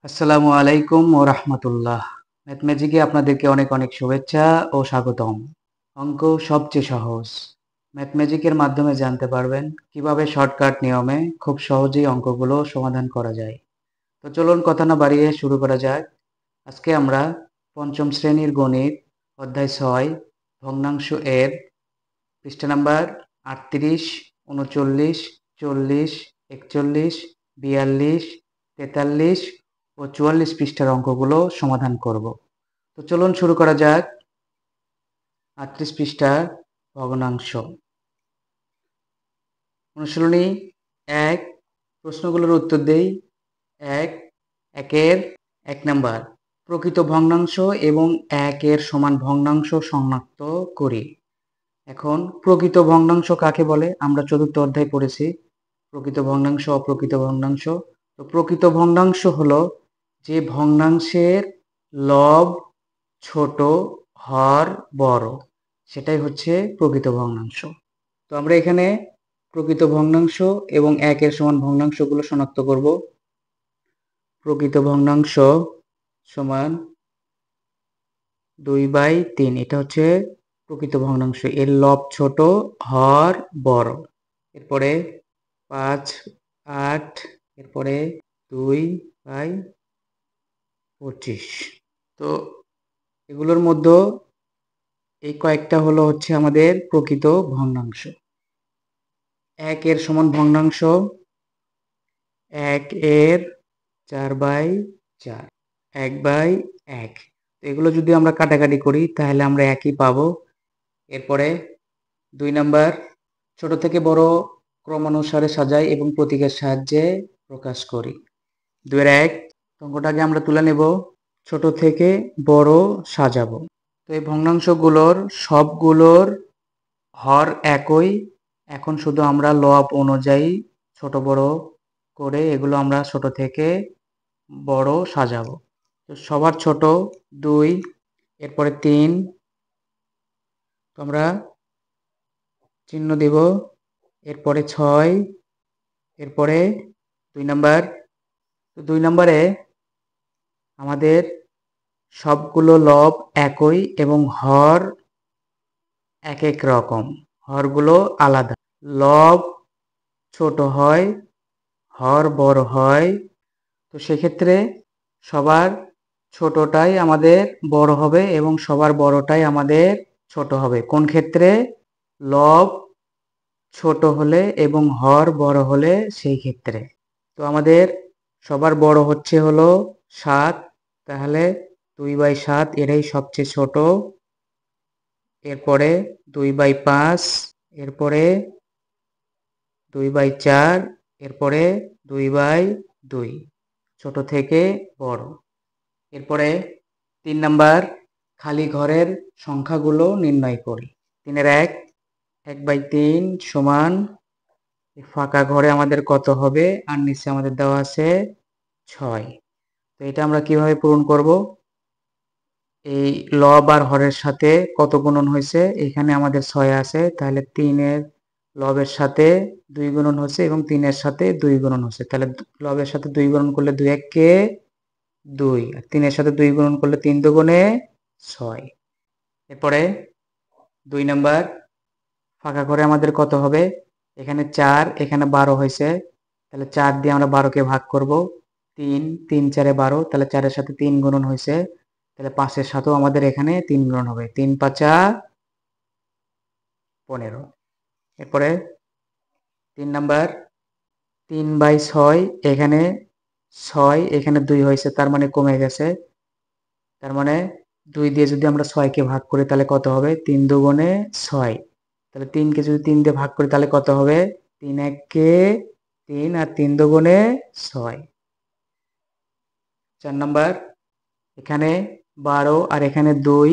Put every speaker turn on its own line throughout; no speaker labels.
আসসালামু আলাইকুম ও রাহমাতুল্লাহ। ম্যাথ ম্যাজিকে আপনাদেরকে অনেক অনেক শুভেচ্ছা ও স্বাগতম। অঙ্ক সবচেয়ে সহজ। ম্যাথ ম্যাজিকের মাধ্যমে জানতে পারবেন কিভাবে শর্টকাট নিয়মে খুব সহজেই অঙ্কগুলো সমাধান করা যায়। তো চলুন কথা না বাড়িয়ে শুরু করা যাক। আজকে আমরা পঞ্চম শ্রেণীর গণিত অধ্যায় ৬ ভগ্নাংশ এর পৃষ্ঠা নাম্বার ৩৮, ৩৯, ৪০, ৪১, ৪২, ৪৩ ও ৪৪ পৃষ্ঠার অঙ্কগুলো সমাধান করব। তো চলুন শুরু করা যাক। ৩৮ পৃষ্ঠার ভগ্নাংশ অনুশীলনী ১। প্রশ্নগুলোর উত্তর দেই। ১ একের ১ নাম্বার, প্রকৃত ভগ্নাংশ এবং ১ এর সমান ভগ্নাংশ শনাক্ত করি। এখন প্রকৃত ভগ্নাংশ কাকে বলে আমরা চতুর্থ অধ্যায় পড়েছি, প্রকৃত ভগ্নাংশ অপ্রকৃত ভগ্নাংশ। তো প্রকৃত ভগ্নাংশ হলো যে ভগ্নাংশের লব ছোট, হর বড়, সেটাই হচ্ছে প্রকৃত ভগ্নাংশ। তো আমরা এখানে প্রকৃত ভগ্নাংশ এবং ১ এর সমান ভগ্নাংশগুলো শনাক্ত করব। প্রকৃত ভগ্নাংশ সমান 2/3, এটা হচ্ছে প্রকৃত ভগ্নাংশ, এর লব ছোট, হর বড়। এরপরে 5, 8, এরপরে 2/25। তো এগুলোর মধ্যে এই কয়েকটা হলো হচ্ছে আমাদের প্রকৃত ভগ্নাংশ। ১ এর সমান ভগ্নাংশ ১ এর 4/4, 1/1। এগুলো যদি আমরা কাটাকাটি করি তাহলে আমরা একই পাবো। এরপরে 2 নাম্বার, ছোট থেকে বড় ক্রমানুসারে সাজাই এবং প্রতীকের সাহায্যে প্রকাশ করি। 2 এর 1 অঙ্কটাকে আমরা তুলে নেব, ছোট থেকে বড় সাজাবো। তো এই ভগ্নাংশগুলোর সবগুলোর হর একই। এখন শুধু আমরা লব অনুযায়ী ছোট বড় করে এগুলো আমরা ছোট থেকে বড় সাজাবো। তো সবার ছোট 2, এরপরে 3, তো আমরা চিহ্ন দেব। এরপরে 6, এরপরে 2 নাম্বার। তো 2 নাম্বারে আমাদের সবগুলো লব একই এবং হর এক এক রকম, হরগুলো আলাদা। লব ছোট হয়, হর বড় হয়। তো সেক্ষেত্রে সবার ছোটটাই আমাদের বড় হবে এবং সবার বড়টাই আমাদের ছোট হবে। কোন ক্ষেত্রে? লব ছোট হলে এবং হর বড় হলে সেই ক্ষেত্রে। তো আমাদের সবার বড় হচ্ছে হলো 7, তাহলে 2/7 এটাই সবচেয়ে ছোট। এরপরে 2/5, এরপরে 2/4, এরপরে 2/2, ছোট থেকে বড়। এরপরে 3 নাম্বার, খালি ঘরের সংখ্যাগুলো নির্ণয় করি। 3 এর 1, 1/3 সমান ফাঁকা ঘরে আমাদের কত হবে, আর নিচে আমাদের দেওয়া আছে 6। তো এটা আমরা কিভাবে পূরণ করব? এই লব আর হরের সাথে কত গুণন হয়েছে, এখানে আমাদের 6 আছে, তাহলে 3 এর লবের সাথে 2 গুণন হচ্ছে এবং 3 এর সাথে 2 গুণন হচ্ছে। তাহলে লবের সাথে 2 গুণন করলে 2 1 2, আর 3 এর সাথে 2 গুণন করলে 3 2 6। এরপরে 2 নাম্বার, ফাঁকা ঘরে আমাদের কত হবে? এখানে 4, এখানে 12 হয়েছে, তাহলে 4 দিয়ে আমরা 12কে ভাগ করব। 3, 3 4 12, তাহলে 4 এর সাথে 3 গুণন হয়েছে, তাহলে 5 এর সাথেও আমাদের এখানে 3 গুণন হবে। 3 5 15। এরপরে 3 নাম্বার, 3/6, এখানে 6, এখানে 2 হয়েছে, তার মানে কমে গেছে। তার মানে 2 দিয়ে যদি আমরা 6কে ভাগ করি তাহলে কত হবে? 3 2 6। তাহলে 3কে যদি 3 দিয়ে ভাগ করি তাহলে কত হবে? 3 1 3, আর 3 2 6। 4 নাম্বার, এখানে 12 আর এখানে 2,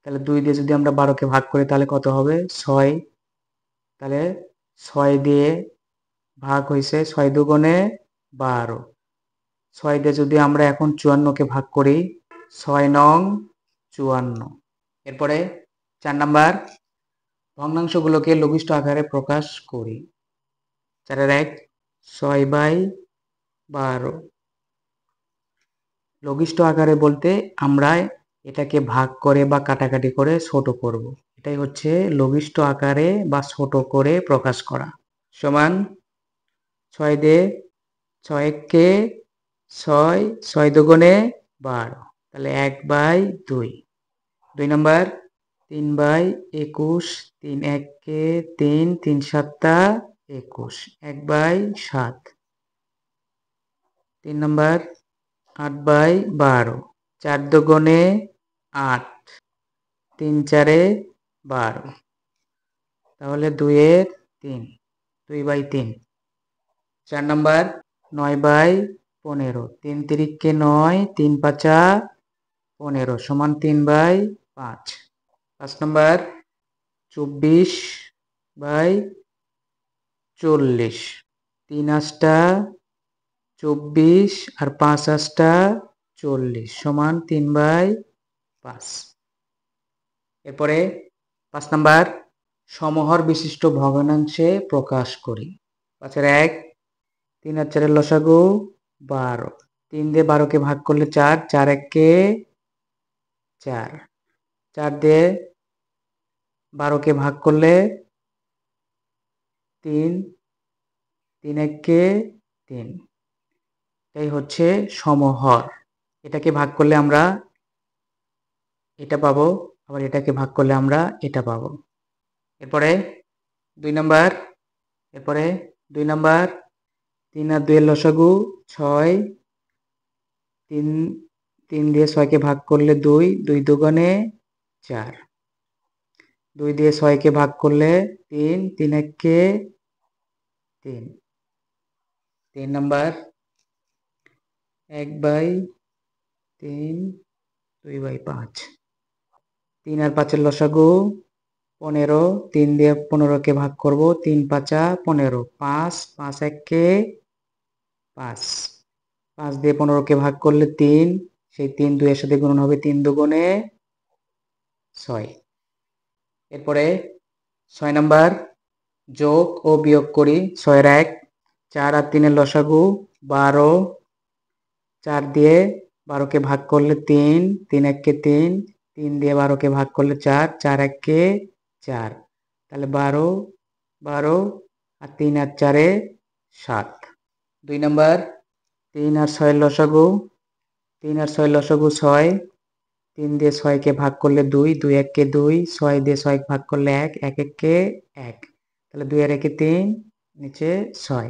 তাহলে 2 দিয়ে যদি আমরা 12কে ভাগ করি তাহলে কত হবে? 6। তাহলে 6 দিয়ে ভাগ হয়েছে, 6 2 12। 6 দিয়ে যদি আমরা এখন 54কে ভাগ করি, 6 নং 54। এরপরে 4 নাম্বার, ভগ্নাংশগুলোকে লঘিষ্ঠ আকারে প্রকাশ করি। 4 এর 1, 6/12। লঘিষ্ঠ আকারে বলতে আমরা এটাকে ভাগ করে বা কাটাকাটি করে ছোট করব। এটাই হচ্ছে লঘিষ্ঠ আকারে বা ছোট করে প্রকাশ করা। সমান 6 দিয়ে 6 কে 6, 6 দুগুণে 12, তাহলে 1/2। 2 নম্বর 3/21, 3 1-কে 3, 3 7-টা 21, 1/7। 3 নম্বর 8/12, 4 দুগুণে 8, 3 4-এ 12, তাহলে 2/3, 2/3। 4 নম্বর 9/15, 3 3-কে 9, 3 5-আ 15, সমান 3/5। 5 নম্বর 24/40, 3 8-টা 24 আর 5 8-টা 40, সমান 3/5। এরপরে 5 নম্বর সমহর বিশিষ্ট ভগ্নাংশে প্রকাশ করি। 5-এর 1, 3 আর 4-এর লসাগু 12, 3 দিয়ে 12-কে ভাগ করলে 4, 4 1-কে 4, 4 দিয়ে 12-কে ভাগ করলে 3, 3 1-কে 3, এটাই হচ্ছে সমহর। এটাকে ভাগ করলে আমরা এটা পাবো, আবার এটাকে ভাগ করলে আমরা এটা পাবো। এরপরে 2 নম্বর 3 আর 2-এর লসাগু 6, 3 দিয়ে 6-কে ভাগ করলে 2, 2 দুগুণে 4, 2 দিয়ে 6-কে ভাগ করলে 3, 3 1-কে 3। 3 নম্বর 1/3, 2/5। 3 আর 5-এর লসাগু 15, 3 দিয়ে 15-কে ভাগ করব, 3 5-আ 15, 5, 5 1-কে 5, 5 দিয়ে 15-কে ভাগ করলে 3, সেই 3 2-এর সাথে গুণন হবে, 3 দুগুণে 6। এরপরে 6 নম্বর যোগ ও বিয়োগ করি। 6-এর 1, 4 আর 3-এর লসাগু 12, 4 দিয়ে 12-কে ভাগ করলে 3, 3 1-কে 3, 3 দিয়ে 12-কে ভাগ করলে 4, 4 1-কে 4, তাহলে 12, 12 আর 3 আর 4-এ 7। 2 নম্বর 3 আর 6-এর লসাগু 6, 3 দিয়ে 6-কে ভাগ করলে 2, 2 1-কে 2, 6 দিয়ে 6 ভাগ করলে 1, 1 1-কে 1, তাহলে 2 আর 1-এ 3, নিচে 6।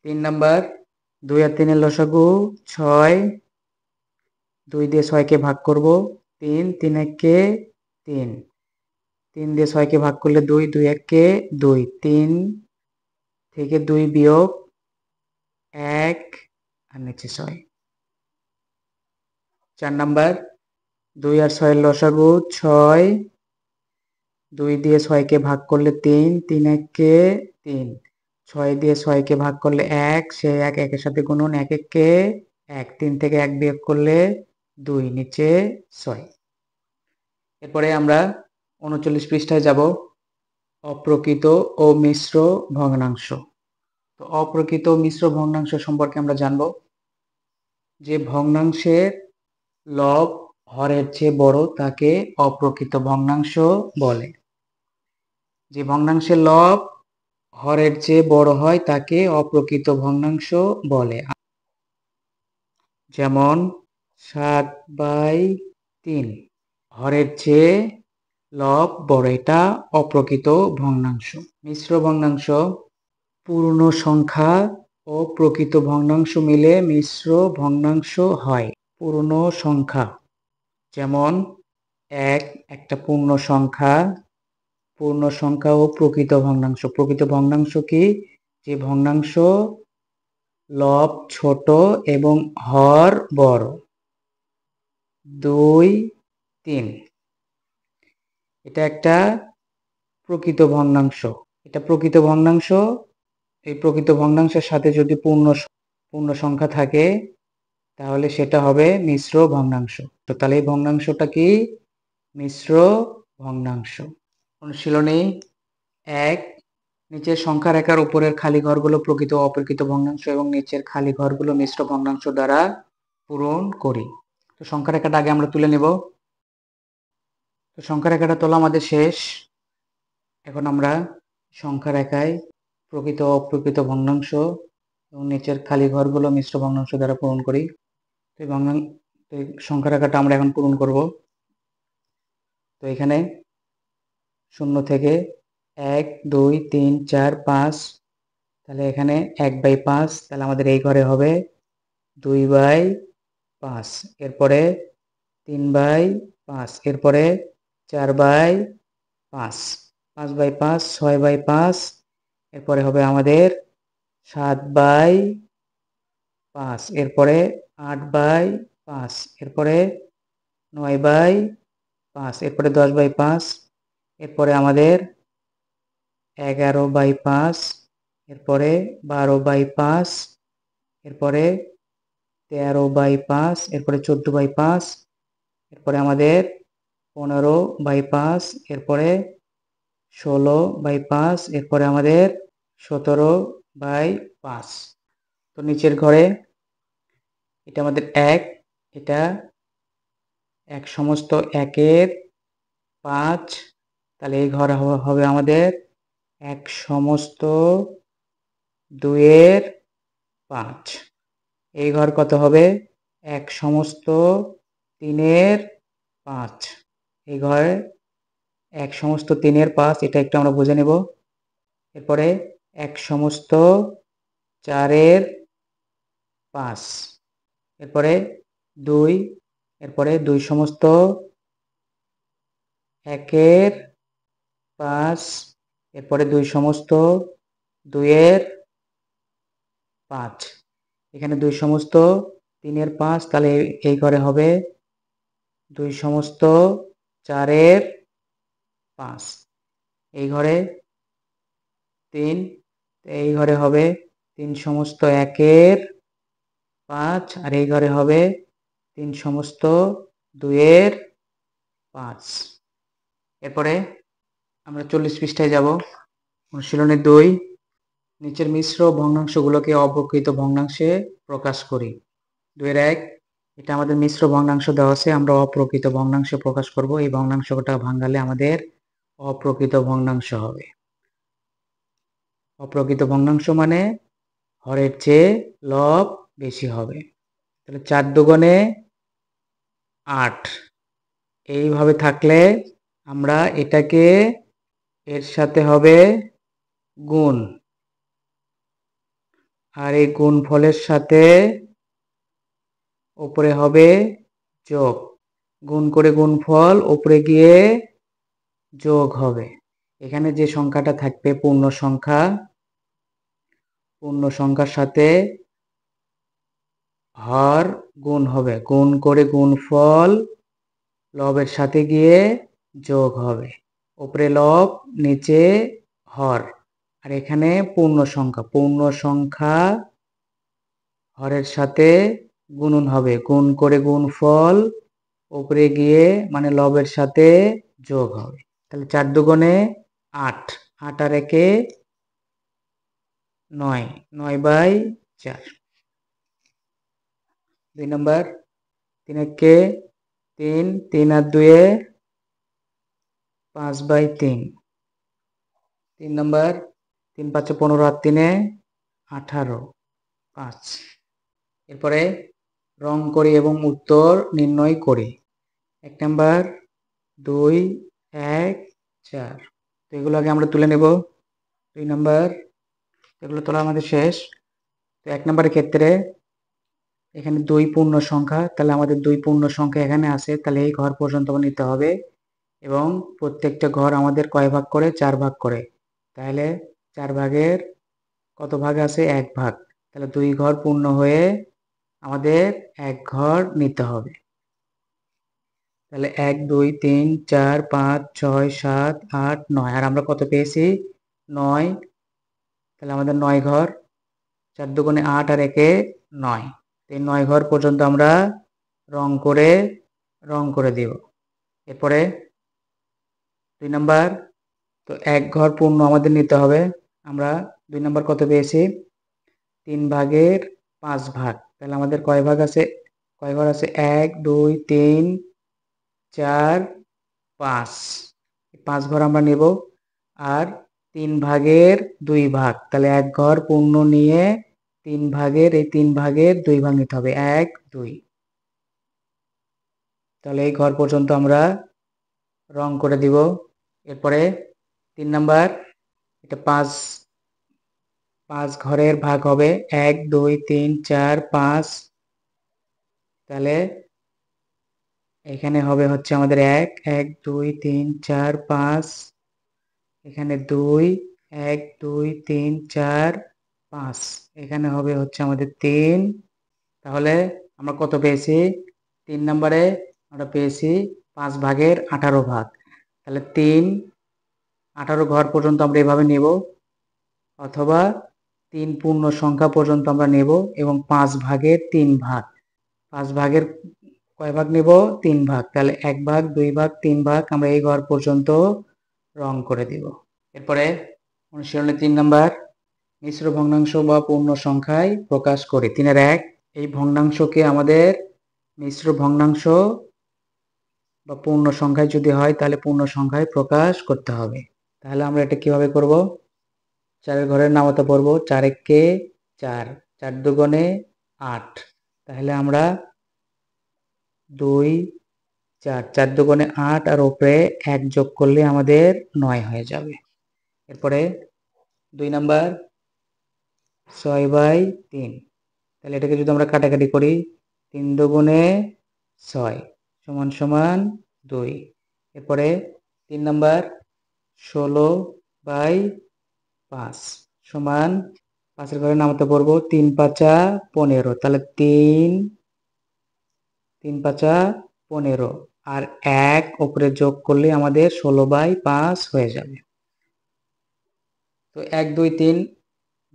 3 নম্বর 2 আর 3-এর লসাগু 6, 2 দিয়ে 6-কে ভাগ করব, 3, 3 1-কে 3, 3 দিয়ে 6-কে ভাগ করলে 2, 2 1-কে 2, 3 থেকে 2 বিয়োগ 1 আর নিচে 6। 4 নম্বর 2 আর 6-এর লসাগু 6, 2 দিয়ে 6-কে ভাগ করলে 3, 3 1-কে 3, 6 দিয়ে 6-কে ভাগ করলে 1, সেই 1 1-এর সাথে গুণন, 1 1-কে 1, 3 থেকে 1 বিয়োগ করলে 2, নিচে 6। এরপরে আমরা 39 পৃষ্ঠায় যাব, অপ্রকৃত ও মিশ্র ভগ্নাংশ। তো অপ্রকৃত ও মিশ্র ভগ্নাংশ সম্পর্কে আমরা জানব যে ভগ্নাংশের লব হরের চেয়ে বড় তাকে অপ্রকৃত ভগ্নাংশ বলে। যে ভগ্নাংশের লব হরের চেয়ে বড় হয় তাকে অপ্রকৃত ভগ্নাংশ বলে। যেমন 7/3 হরের চেয়ে লব বড়, এটা অপ্রকৃত ভগ্নাংশ। মিশ্র ভগ্নাংশ পূর্ণ সংখ্যা ও প্রকৃত ভগ্নাংশ মিলে মিশ্র ভগ্নাংশ হয়। পূর্ণ সংখ্যা যেমন 1 একটা পূর্ণ সংখ্যা ও প্রকৃত ভগ্নাংশ। প্রকৃত ভগ্নাংশ কি? যে ভগ্নাংশ লব ছোট এবং হর বড়। 2 3 এটা একটা প্রকৃত ভগ্নাংশ। এটা প্রকৃত ভগ্নাংশ। এই প্রকৃত ভগ্নাংশের সাথে যদি পূর্ণ সংখ্যা থাকে তাহলে সেটা হবে মিশ্র ভগ্নাংশ। তো তাহলে এই ভগ্নাংশটা কি? মিশ্র ভগ্নাংশ। অনুশীলনী 1, নিচের সংখ্যা রেখার উপরের খালি ঘরগুলো প্রকৃত ও অপ্রকৃত ভগ্নাংশ এবং নিচের খালি ঘরগুলো মিশ্র ভগ্নাংশ দ্বারা পূরণ করি। তো সংখ্যা রেখাটা আগে আমরা তুলে নেব। তো সংখ্যা রেখাটা তোলা আমাদের শেষ। এখন আমরা সংখ্যা রেখায় প্রকৃত অপ্রকৃত ভগ্নাংশ এবং নিচের খালি ঘরগুলো মিশ্র ভগ্নাংশ দ্বারা পূরণ করি। তো এই সংখ্যা রেখাটা আমরা এখন পূরণ করব। তো এখানে 0 থেকে 1 2 3 4 5, তাহলে এখানে 1/5, তাহলে আমাদের এই ঘরে হবে 2/5, এরপরে 3/5, এরপরে 4/5, 5/5, 6/5, এরপরে হবে আমাদের 7/5, এরপরে 8/5, এরপরে 9/5, এরপরে 10/5, এরপরে আমাদের 11/5, এরপরে 12/5, এরপরে 13/5, এরপরে 14/5, এরপরে আমাদের 15/5, এরপরে 16/5, এরপরে আমাদের 17/5। তো নিচের ঘরে এটা আমাদের 1, এটা 1 সমস্ত 1-এর 5, তাহলে এই ঘর হবে আমাদের 1 সমস্ত 2-এর 5। এই ঘর কত হবে? 1 সমস্ত 3-এর 5। এই ঘরে 1 সমস্ত 3-এর 5, এটা একটু আমরা বুঝে নেব। এরপরে 1 সমস্ত 4-এর 5, এরপরে 2, এরপরে 2 সমস্ত 1-এর 5, এরপরে 2 সমস্ত 2-এর 5, এখানে 2 সমস্ত 3-এর 5, তাহলে এই ঘরে হবে 2 সমস্ত 4-এর 5। এই ঘরে 3, এই ঘরে হবে 3 সমস্ত 1-এর 5, আর এই ঘরে হবে 3 সমস্ত 2-এর 5। এরপরে আমরা 40 পৃষ্ঠায় যাব। অনুশীলনী 2, নিচের মিশ্র ভগ্নাংশগুলোকে অপ্রকৃত ভগ্নাংশে প্রকাশ করি। 2-এর 1, এটা আমাদের মিশ্র ভগ্নাংশ দেওয়া আছে, আমরা অপ্রকৃত ভগ্নাংশে প্রকাশ করব। এই ভগ্নাংশটা ভাঙালে আমাদের অপ্রকৃত ভগ্নাংশ হবে। অপ্রকৃত ভগ্নাংশ মানে হরের চেয়ে লব বেশি হবে। তাহলে 4 দুগুণে 8, এইভাবে থাকলে আমরা এটাকে এর সাথে হবে গুণ, আর এই গুণফলের সাথে উপরে হবে যোগ। গুণ করে গুণফল উপরে গিয়ে যোগ হবে। এখানে যে সংখ্যাটা থাকবে পূর্ণ সংখ্যা, পূর্ণ সংখ্যার সাথে হর গুণ হবে, গুণ করে গুণফল লবের সাথে গিয়ে যোগ হবে। উপরে লব, নিচে হর। আর এখানে পূর্ণ সংখ্যা, পূর্ণ সংখ্যা হরের সাথে গুণন হবে, গুণ করে গুণফল উপরে গিয়ে মানে লবের সাথে যোগ হবে। তাহলে 4 দুগুণে 8, 8 আর 1-এ 9, 9/4। 2 নম্বর, 3 1-এ 3, 3 আর 2-এ 5/3। 3 নম্বর, 3 5-এ 15 আর 3-এ 18, 5। এরপরে রং করি এবং উত্তর নির্ণয় করি। 1 নম্বর, 2, 1, 4। তো এগুলো আগে আমরা তুলে নেব। 2 নম্বর, এগুলো তোলা আমাদের শেষ। তো 1 নম্বরের ক্ষেত্রে এখানে 2 পূর্ণ সংখ্যা, তাহলে আমাদের 2 পূর্ণ সংখ্যা এখানে আছে, তাহলে এই ঘর পর্যন্ত নিতে হবে। এবং প্রত্যেকটা ঘর আমাদের কয় ভাগ করে? 4 ভাগ করে। তাহলে 4 ভাগের কত ভাগ আছে? 1 ভাগ। তাহলে 2 ঘর পূর্ণ হয়ে আমাদের 1 ঘর নিতে হবে। তাহলে 1 2 3 4 5 6 7 8 9, আর আমরা কত পেয়েছি? 9। তাহলে আমাদের 9 ঘর, 4 দুগুণে 8 আর 1-এ 9। এই 9 ঘর পর্যন্ত আমরা রং করে দেব। এরপরে 2 নাম্বার, তো 1 ঘর পূর্ণ আমাদের নিতে হবে। আমরা 2 নাম্বার কত পেয়েছি? 3 ভাগের 5 ভাগ। তাহলে আমাদের কয় ভাগ আছে? কয় ঘর আছে? 1 2 3 4 5। 5 ঘর আমরা নেব আর 3 ভাগের 2 ভাগ, তাহলে 1 ঘর পূর্ণ নিয়ে 3 ভাগের 2 ভাগ নিতে হবে, 1 2। তাহলে এই ঘর পর্যন্ত আমরা রং করে দিব। এরপরে 3 নাম্বার, এটা 5 ঘরের ভাগ হবে 1 2 3 4 5। তাহলে এখানে হবে হচ্ছে আমাদের 1 1 2 3 4 5, এখানে 2 1 2 3 4 5, এখানে হবে হচ্ছে আমাদের 3। তাহলে আমরা কত পেয়েছি? 3 নম্বরে আমরা পেয়েছি 5 ভাগের 18 ভাগ। তাহলে 3 18 ঘর পর্যন্ত আমরা এভাবে নেব, অথবা 3 পূর্ণ সংখ্যা পর্যন্ত আমরা নেব এবং 5 ভাগের 3 ভাগ। 5 ভাগের কয় ভাগ নেব? 3 ভাগ। তাহলে 1 ভাগ 2 ভাগ 3 ভাগ আমরা এই ঘর পর্যন্ত রং করে দিব। এরপরে অনুশীলনে 3 নাম্বার, মিশ্র ভগ্নাংশ বা পূর্ণ সংখ্যায় প্রকাশ করি। 3 এর 1, এই ভগ্নাংশকে আমাদের মিশ্র ভগ্নাংশ বা পূর্ণ সংখ্যায় যদি হয় তাহলে পূর্ণ সংখ্যায় প্রকাশ করতে হবে। তাহলে আমরা এটা কিভাবে করব? 4 এর ঘরের নামতা পড়ব, 4 একে 4, 4 দুগুণে 8। তাহলে আমরা 2 4, 4 দুগুণে 8 আর উপরে 1 যোগ করলে আমাদের 9 হয়ে যাবে। এরপরে 2 নাম্বার, 6/3। তাহলে এটাকে যদি আমরা কাটাকাটি করি, 3 দুগুণে 6 সমান সমান 2। এরপরে 3 নাম্বার, 16/5 সমান 5 এর ঘরে নামাতে পড়বো 3 5 15। তাহলে 3 5 15 আর 1 উপরে যোগ করলে আমাদের 16/5 হয়ে যাবে। তো 1 2 3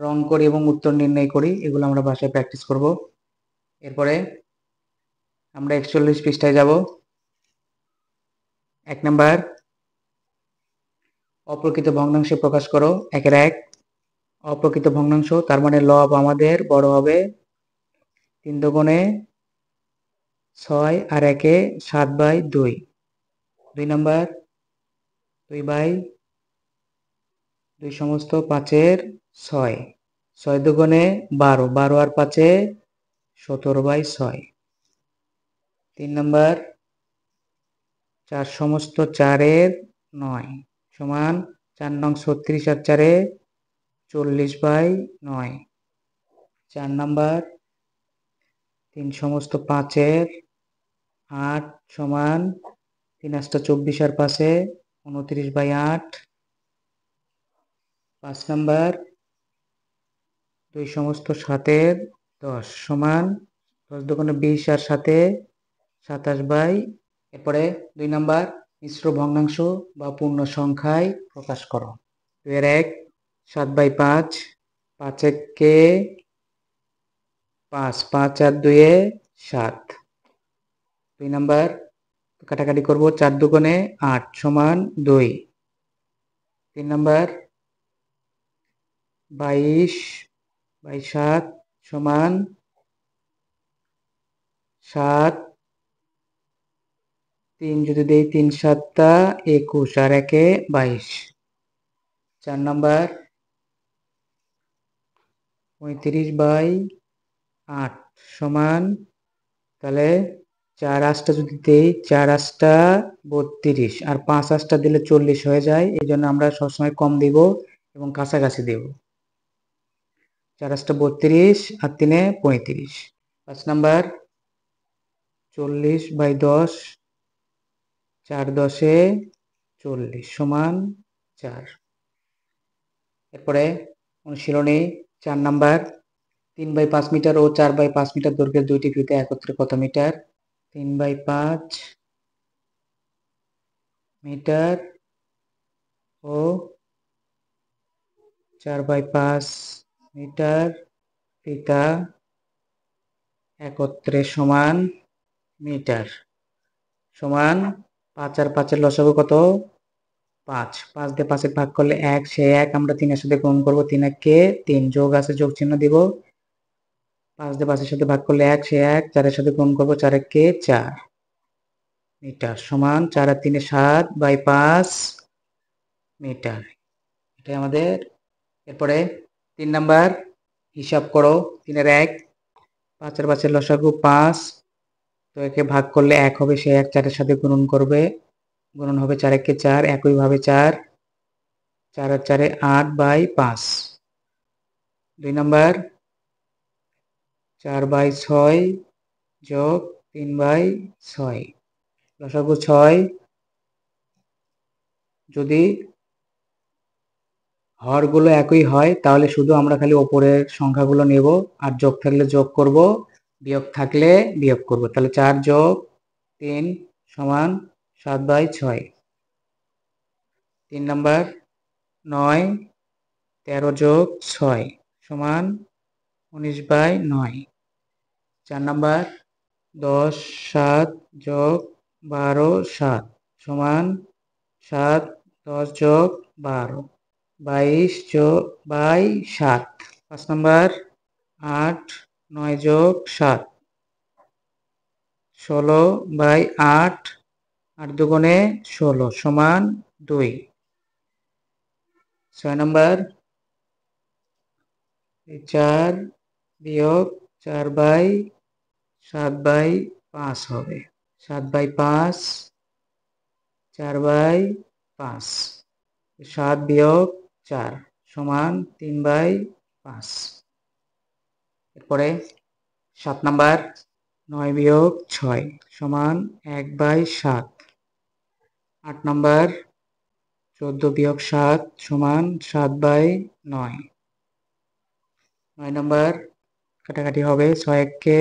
রং করি এবং উত্তর নির্ণয় করি, এগুলো আমরা বাসায় প্র্যাকটিস করব। এরপরে আমরা 41 পৃষ্ঠায় যাব। 1 নাম্বার, অপ্রকৃত ভগ্নাংশে প্রকাশ করো। 1 এর 1, অপ্রকৃত ভগ্নাংশ তার মানে লব আমাদের বড় হবে। 3 দুগুণে 6 আর 1-এ 7/2। 2 নাম্বার, 2/2 সমস্ত 5 এর 6, 6 দুগুণে 12, 12 আর 5-এ 17/6। 3 নাম্বার, 4 সমস্ত 4 এর 9 সমান 4 নং 36 আর 4-এ 40/9। 4 নাম্বার, 3 সমস্ত 5 এর 8 সমান 3 8 24 আর 5-এ 29/8। 5 নাম্বার, 2 সমস্ত 7 এর 10 সমান 10 দুগুণে 20 আর 7-এ 27/। এরপরে 2 নাম্বার, মিশ্র ভগ্নাংশ বা পূর্ণ সংখ্যায় প্রকাশ করো। 2 এর 1, 7/5, 5 একে 5, 5 আর 2-এ 7। 2 নাম্বার, কাটাকাটি করব, 4 দুগুণে 8 সমান 2। 3 নাম্বার, 22/7 সমান 7। 3 যদি দেই 3 7 21 আর 1-এ 22। 4 নাম্বার, 35/8 সমান, তাহলে 4 8 যদি দেই 4 8 32 আর 5 8 দিলে 40 হয়ে যায়, এই জন্য আমরা সবসময় কম দিব এবং কাছাকাছি দেব। 4 8 32 আর 3-এ 35। 5 নাম্বার, 40/10, 4 10-এ 40 সমান 4। এরপরে অনুশীলনী 4 নাম্বার, 3/5 মিটার ও 4/5 মিটার দৈর্ঘ্যের দুইটি ফিতে একত্রে কত মিটার? 3/5 মিটার ও 4/5 মিটার ফিতা একত্রে সমান মিটার। সমান 5 আর 5 এর লসাগু কত? 5। 5 দিয়ে 5 ভাগ করলে 1, সেই 1 আমরা 3 এর সাথে গুণ করব, 3 একে 3, যোগ আছে যোগ চিহ্ন দিব। 5 দিয়ে 5 এর সাথে ভাগ করলে 1, সে 1, 4 এর সাথে গুণ করব, 4 একে 4 মিটার সমান 4 আর 3 7 বাই 5 মিটার। এটাই আমাদের। এরপরে 3 নাম্বার হিসাব করো। 3 এর 1, 5 আর 5 এর লসাগু 5, তো একে ভাগ করলে 1 হবে, সে 1, 4 এর সাথে গুণন করবে, গুণন হবে 4 একে 4, একইভাবে 4, 4 আর 4 8 বাই 5। 2 নাম্বার 4 বাই 6 যোগ 3 বাই 6, লসাগু 6। যদি হরগুলো একই হয় তাহলে শুধু আমরা খালি ওপরের সংখ্যাগুলো নেব, আর যোগ থাকলে যোগ করব, বিয়োগ থাকলে বিয়োগ করব। তাহলে 4 যোগ 3 সমান 7 বাই 6। 3 নাম্বার 9, 13 যোগ 6 সমান 19 বাই 9। 4 নাম্বার 10, 7 যোগ 12, 7 সমান 7, 10 যোগ 12, 22 যোগ বাই 7। 5 নাম্বার 8, 9 যোগ 7 16 বাই 8, 8 দুগুণে 16 সমান 2। 6 নাম্বার 4 বিয়োগ 4 বাই 7 বাই 5 হবে, 7 বাই 5, 4 বাই 5, 7 বিয়োগ 4 সমান 3 বাই 5। এরপরে 7 নাম্বার 9 বিয়োগ 6 সমান 1 বাই 7। 8 নাম্বার 14 বিয়োগ 7 সমান 7 বাই 9। 9 নাম্বার কাটাকাটি হবে, 6 একে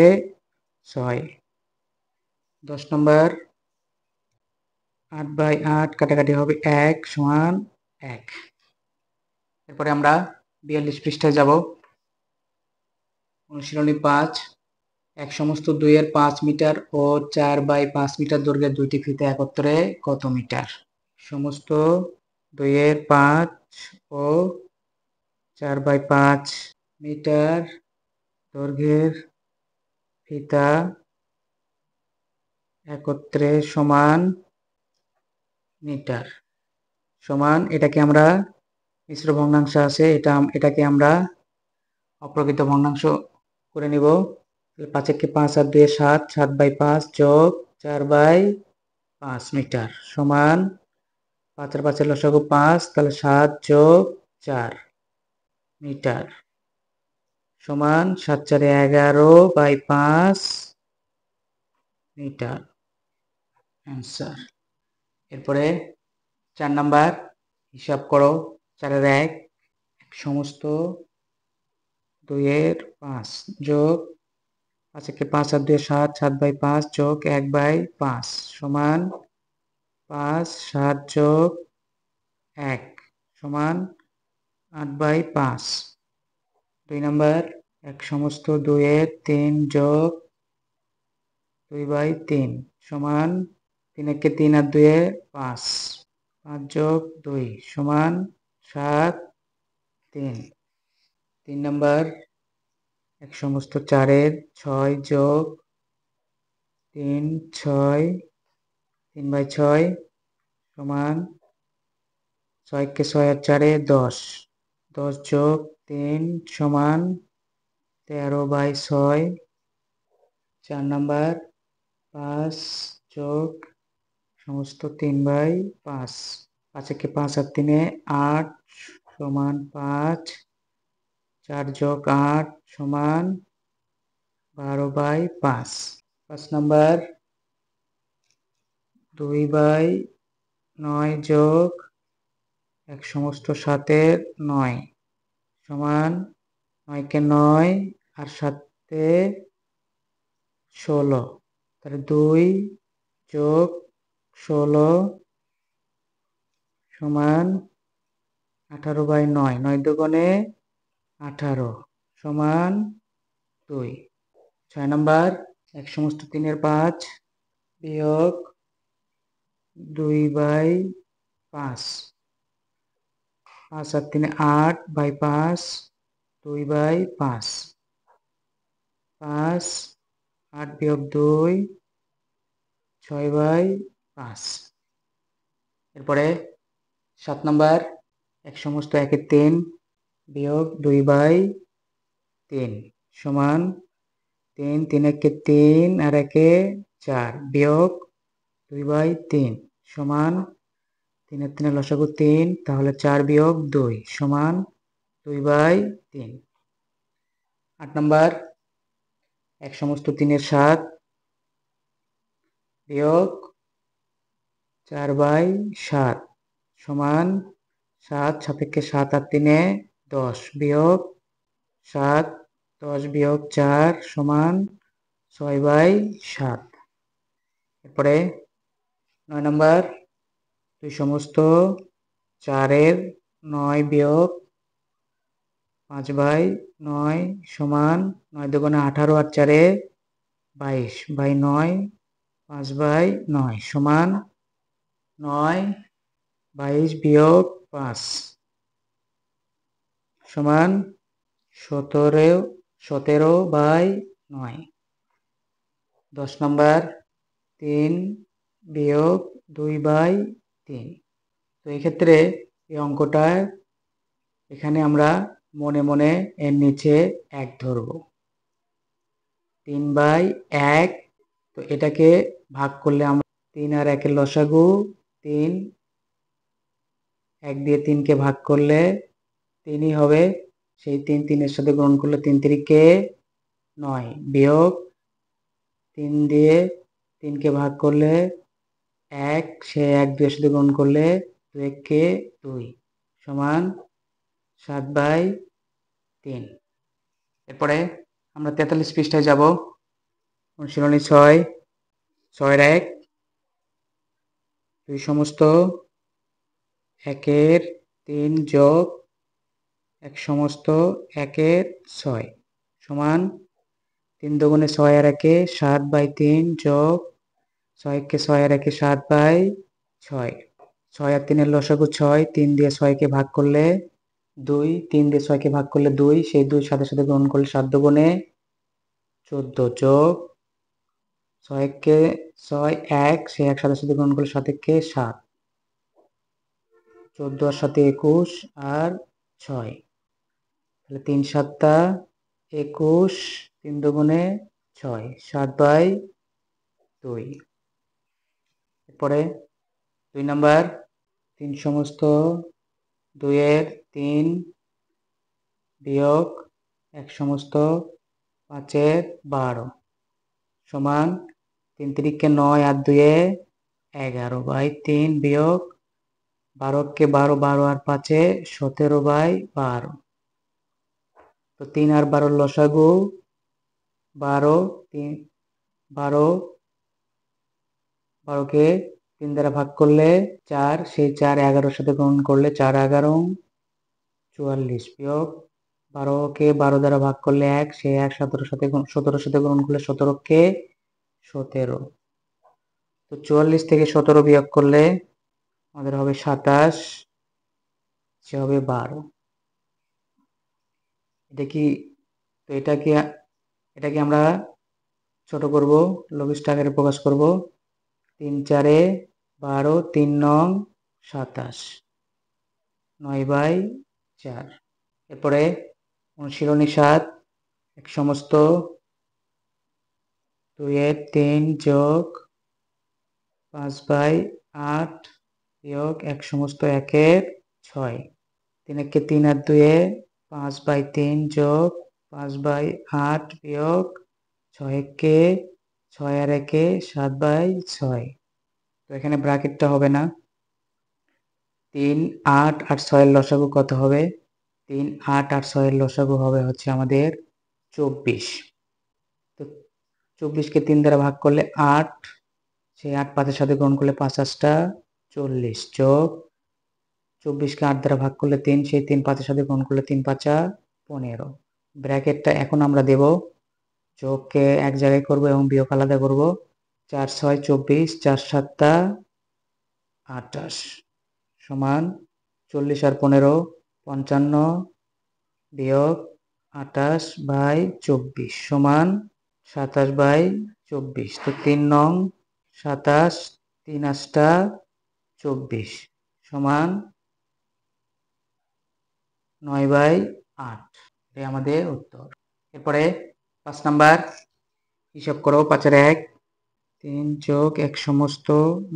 6। 10 নাম্বার 8 বাই 8 কাটাকাটি হবে 1 সমান 1। এরপরে আমরা 42 পৃষ্ঠায় যাব। অনুশীলনী 5, এক সমস্ত 2 এর 5 মিটার ও 4 বাই 5 মিটার দৈর্ঘ্যের দুইটি ফিতে একত্রে কত মিটার? সমস্ত 2 এর 5 ও 4 বাই 5 মিটার দৈর্ঘ্যের ফিতা একত্রে সমান মিটার। সমান, এটাকে আমরা মিশ্র ভগ্নাংশ আছে, এটাকে আমরা অপ্রকৃত ভগ্নাংশ করে নিব। 5 একে 5 আর 2 7, 7 বাই 5 যোগ 4 বাই 5 মিটার সমান 5 আর 5 এর লসাগু 5, তাহলে 7 যোগ 4 মিটার সমান 7 4 11 বাই 5 মিটার অ্যান্সার। এরপরে 4 নাম্বার হিসাব করো। 4 এর 1, সমস্ত 2 এর 5 যোগ 5 একে 5 আর 2 7, 7 বাই 5 যোগ 1 বাই 5 সমান 5, 7 যোগ 1 সমান 8 বাই 5। 2 নাম্বার 1 সমস্ত 2 এর 3 যোগ 2 বাই 3 সমান 3 একে 3 আর 2 এ 5, 5 যোগ 2 সমান 7, 3। 3 নাম্বার 1 সমস্ত 4 এর 6 যোগ 3, 6, 3 বাই 6 সমান 6 একে 6 আর 4 এ 10, 10 যোগ 3 সমান 13 বাই 6। 4 নাম্বার 5 যোগ সমস্ত 3 বাই 5, 5 একে 5 আর 3 এ 8 সমান 5, 4 যোগ 8 সমান 12 বাই 5। 5 নাম্বার 2 বাই 9 যোগ 1 সমস্ত 7 এর 9 সমান 9 কে 9 আর 7 এ 16, তাহলে 2 যোগ 16 সমান 18 বাই 9, 9 দুগুণে 18 সমান 2। 6 নাম্বার 1 সমস্ত 3 এর 5 বিয়োগ 2 বাই 5, 5 আর 3 8 বাই 5, 2 বাই 5 5, 8 বিয়োগ 2, 6/5। এরপরে 7 নাম্বার, এক সমস্ত 1-এর 3 বিয়োগ 2/3 সমান 3, 3-একে 3 আর 1-এ 4 বিয়োগ 2/3 সমান 3-এর 3 লসাগু 3, তাহলে 4 বিয়োগ 2 সমান 2/3। 8 নাম্বার, এক সমস্ত 3-এর 7 বিয়োগ 4/7 সমান 7, সাপেক্ষে 7 আর 3-এ 10 বিয়োগ 7, 10 বিয়োগ 4 সমান 6/7। এরপরে 9 নাম্বার, 2 সমস্ত 4-এর 9 বিয়োগ 5/9 সমান 9 দুগুণে 18 আর 4-এ 22/9 5/9 সমান 9, 22 বিয়োগ 5 সমান 17/9। 10 নাম্বার, 3 বিয়োগ 2/3। তো এই ক্ষেত্রে এই অঙ্কটা এখানে আমরা মনে মনে এর নিচে 1 ধরব। 3/1, তো এটাকে ভাগ করলে আমরা 3 আর 1-এর লসাগু 3, 1 দিয়ে 3-কে ভাগ করলে 3ই হবে, সেই 3 3-এর সাথে গুণন করলে 3 3-কে 9 বিয়োগ 3 দিয়ে 3-কে ভাগ করলে 1, সে 1 2-এর সাথে গুণন করলে 2 1-কে 2 সমান 7/3। এরপরে আমরা 43 পৃষ্ঠায় যাব। অনুশীলনী 6, 6-এর 1, 2 সমস্ত 1-এর 3 যোগ 1 সমস্ত 1-এর 6 সমান 3 দুগুণে 6 আর 1-এ 7/3 যোগ 6-কে 6 আর 1-এ 7/6। 6 আর 3-এর লসাগু 6, 3 দিয়ে 6-কে ভাগ করলে 2, 3 দিয়ে 6-কে ভাগ করলে 2, সেই 2 সাথে সাথে গ্রহণ করলে 7 দুগুণে 14 যোগ 6-কে 6 1, সেই 1 সাথে সাথে গ্রহণ করলে 7-কে 7, 14 আর 7 21 আর 6, তাহলে 3 7 21, 3 দুগুণে 6 7/2। এরপরে 2 নাম্বার, 3 সমস্ত 2-এর 3 বিয়োগ 1 সমস্ত 5-এর 12 সমান 3 3-কে 9 আর 2-এ 11/3 বিয়োগ 12-কে 12, 12 আর 5-এ 17/12। তো 3 আর 12-র লসাগু 12, 12কে 3 দ্বারা ভাগ করলে 4, সেই 4 11-র সাথে গুণন করলে 4 11 44 বিয়োগ 12-কে 12 দ্বারা ভাগ করলে 1, সেই 1 17-র সাথে গুণন করলে 17-কে 17। তো 44 থেকে 17 বিয়োগ করলে আমাদের হবে 27, সে হবে 12। এটাকে আমরা ছোট করব, লঘিষ্ঠ আকারে প্রকাশ করব। 3 4-এ 12, 3 নং 27, 9/4। এরপরে অনুশীলনী 7, এক সমস্ত 2-এর 3 যোগ 5/8 বিয়োগ 1 সমস্ত 1-এর 6, 3 1-কে 3 আর 2-এ 5/3 যোগ 5/8 বিয়োগ 6 1-কে 6 আর 1-এ 7/6। তো এখানে ব্র্যাকেটটা হবে না। 3 8 আর 6-এর লসাগু কত হবে? 3 8 আর 6-এর লসাগু হবে হচ্ছে আমাদের 24। তো 24-কে 3 দ্বারা ভাগ করলে 8, সেই 8 5-এর সাথে গ্রহণ করলে 5 8টা 40 যোগ 24-কে 8 দ্বারা ভাগ করলে 3, সেই 3 5-এর সাথে গ্রহণ করলে 3 5 15। ব্র্যাকেটটা এখন আমরা দেব, যোগকে এক জায়গায় করব এবং বিয়োগ আলাদা করব। 4 6 24, 4 7 28 সমান 40 আর 15 55 বিয়োগ 28/24 সমান 27/24। তো 3 নং 27, 3 8 24 সমান 9/8। এটাই আমাদের উত্তর। এরপরে 5 নাম্বার হিসাব করো। 5 এর 1, 3 যোগ 1 সমস্ত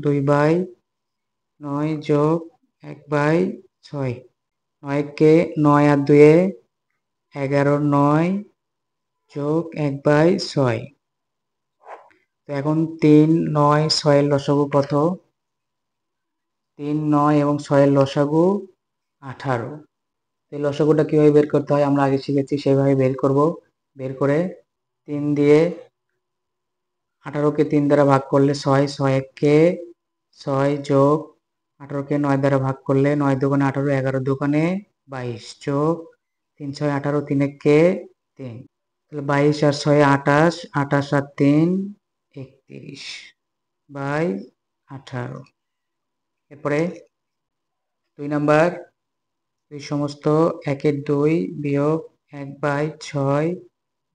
2/9 যোগ 1/6। 9 আর 2 11, 9 যোগ 1/6। তো এখন 3, 9, 6 এর লসাগু কত? 3, 9 এবং 6 এর লসাগু 18। এই লসাগুটা কিভাবে বের করতে হয় আমরা আগে শিখেছি, সেভাবে বের করব। বের করে 3 দিয়ে 18কে 3 দ্বারা ভাগ করলে 6, 6 1-কে 6 যোগ 18কে 9 দ্বারা ভাগ করলে 9 দুগুণে 18, 11 দুগুণে 22 যোগ 3 6 18, 3 1-কে 3। তাহলে 22 আর 6 28, 28 আর 3 31/18। এরপরে 2 নাম্বার, 2 সমস্ত 1 এর 2 বিয়োগ 1/6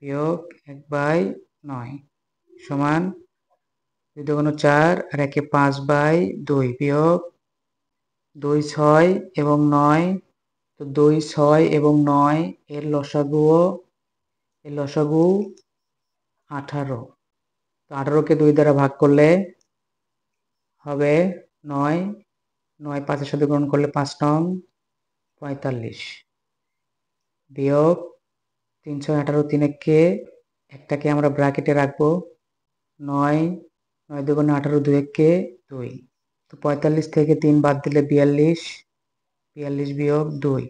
বিয়োগ 1/9 সমান 2 দুগুণ 4 আর 1-এ 5/2 বিয়োগ 2 6 এবং 9। তো 2 6 এবং 9 এর লসাগু 18। তো 18কে 2 দ্বারা ভাগ করলে হবে 9, 9 5 এর সাথে গুণন করলে 5 নং 45 বিয়োগ 3 6 18, 3 1-কে একটাকে আমরা ব্র্যাকেটে রাখবো 9, 9 দুগুণে 18, 2 1-কে 2। তো 45 থেকে 3 বাদ দিলে 42, 42 বিয়োগ 2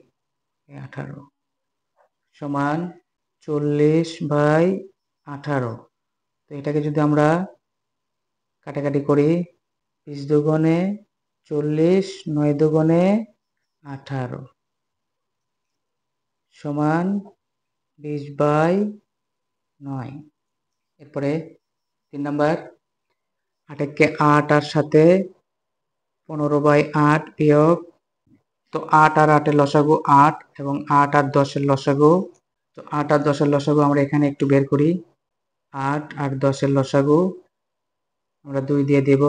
18 সমান 40/18। তো এটাকে যদি আমরা কাটাকাটি করি 20 দুগুণে 40, 9 দুগুণে 18 সমান 20/9। এরপরে 3 নাম্বার, 8 1-কে 8 আর সাথে 15/8 বিয়োগ। তো 8 আর 8 এর লসাগু 8 এবং 8 আর 10 এর লসাগু। তো 8 আর 10 এর লসাগু আমরা এখানে একটু বের করি। 8 আর 10 এর লসাগু আমরা 2 দিয়ে দেব।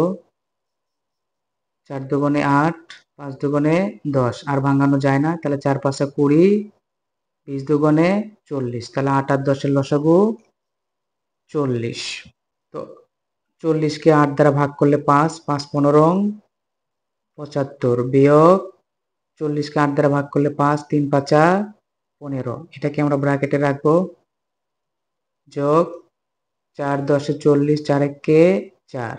4 দুগুণে 8, 5 দুগুণে 10 আর ভাঙানো যায় না, তাহলে 4 5 20, 20 দুগুণে 40। তাহলে 8 আর 10 এর লসাগু 40। তো 40-কে 8 দ্বারা ভাগ করলে 5, 5 15 75 বিয়োগ 40-কে 8 দ্বারা ভাগ করলে 5, 3 5 15। এটাকে আমরা ব্র্যাকেটে রাখবো যোগ 4 10 40, 4 1-কে 4।